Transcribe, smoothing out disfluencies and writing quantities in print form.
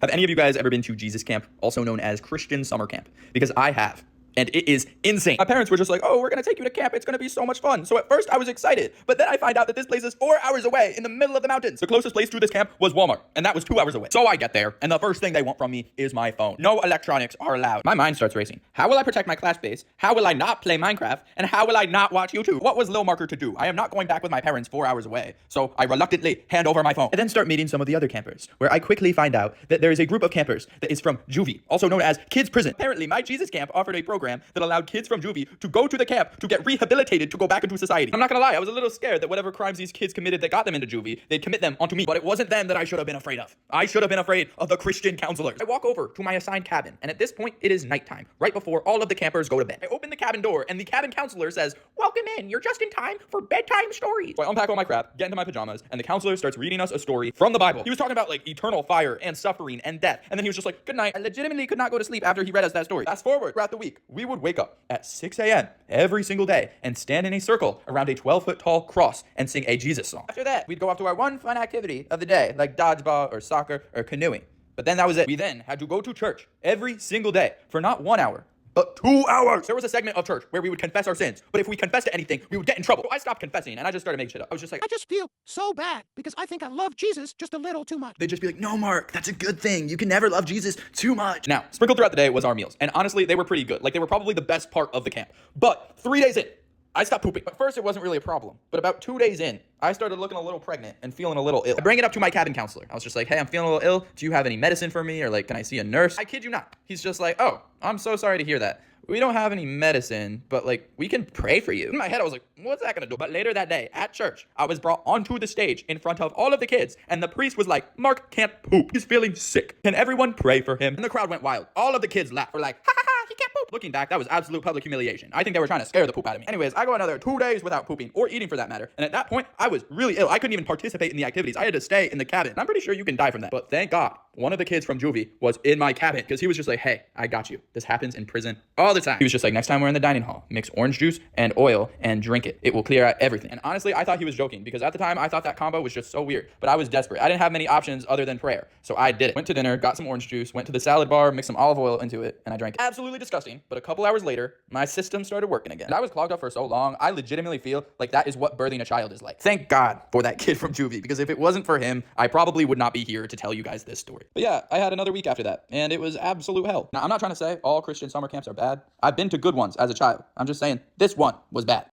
Have any of you guys ever been to Jesus Camp, also known as Christian Summer Camp? Because I have. And it is insane. My parents were just like, oh, we're going to take you to camp. It's going to be so much fun. So at first I was excited, but then I find out that this place is 4 hours away in the middle of the mountains. The closest place to this camp was Walmart, and that was 2 hours away. So I get there, and the first thing they want from me is my phone. No electronics are allowed. My mind starts racing. How will I protect my class base? How will I not play Minecraft? And how will I not watch YouTube? What was Lil Marker to do? I am not going back with my parents 4 hours away. So I reluctantly hand over my phone. I then start meeting some of the other campers, where I quickly find out that there is a group of campers that is from Juvie, also known as Kids Prison. Apparently, my Jesus Camp offered a program that allowed kids from Juvie to go to the camp to get rehabilitated to go back into society. I'm not gonna lie, I was a little scared that whatever crimes these kids committed that got them into Juvie, they'd commit them onto me. But it wasn't them that I should have been afraid of. I should have been afraid of the Christian counselors. I walk over to my assigned cabin, and at this point, it is nighttime, right before all of the campers go to bed. I open the cabin door, and the cabin counselor says, "Welcome in, you're just in time for bedtime stories." So I unpack all my crap, get into my pajamas, and the counselor starts reading us a story from the Bible. He was talking about like eternal fire and suffering and death, and then he was just like, "Good night." I legitimately could not go to sleep after he read us that story. Fast forward throughout the week, we would wake up at 6 a.m. every single day and stand in a circle around a 12-foot tall cross and sing a Jesus song. After that, we'd go off to our one fun activity of the day, like dodgeball or soccer or canoeing. But then that was it. We then had to go to church every single day for not 1 hour, but 2 hours. There was a segment of church where we would confess our sins, but if we confessed to anything, we would get in trouble. So I stopped confessing and I just started making shit up. I was just like, I just feel so bad because I think I love Jesus just a little too much. they'd just be like, no, Mark, that's a good thing. You can never love Jesus too much. Now, sprinkled throughout the day was our meals. And honestly, they were pretty good. Like, they were probably the best part of the camp. But 3 days in, I stopped pooping. At first, it wasn't really a problem. But about 2 days in, I started looking a little pregnant and feeling a little ill. I bring it up to my cabin counselor. I was just like, hey, I'm feeling a little ill. Do you have any medicine for me? Or like, can I see a nurse? I kid you not. He's just like, oh, I'm so sorry to hear that. We don't have any medicine, but like, we can pray for you. In my head, I was like, what's that gonna do? But later that day at church, I was brought onto the stage in front of all of the kids, and the priest was like, Mark can't poop. He's feeling sick. Can everyone pray for him? And the crowd went wild. All of the kids laughed. We're like, ha ha ha, he can't poop. Looking back, that was absolute public humiliation. I think they were trying to scare the poop out of me. Anyways, I go another 2 days without pooping or eating for that matter. And at that point, I was really ill. I couldn't even participate in the activities. I had to stay in the cabin. I'm pretty sure you can die from that. But thank God, one of the kids from Juvie was in my cabin because he was just like, hey, I got you. This happens in prison all the time. He was just like, next time we're in the dining hall, mix orange juice and oil and drink it. It will clear out everything. And honestly, I thought he was joking because at the time I thought that combo was just so weird, but I was desperate. I didn't have many options other than prayer. So I did it. Went to dinner, got some orange juice, went to the salad bar, mixed some olive oil into it, and I drank it. Absolutely disgusting. But a couple hours later, my system started working again. And I was clogged up for so long, I legitimately feel like that is what birthing a child is like. Thank God for that kid from Juvie, because if it wasn't for him, I probably would not be here to tell you guys this story. But yeah, I had another week after that, and it was absolute hell. Now, I'm not trying to say all Christian summer camps are bad. I've been to good ones as a child. I'm just saying this one was bad.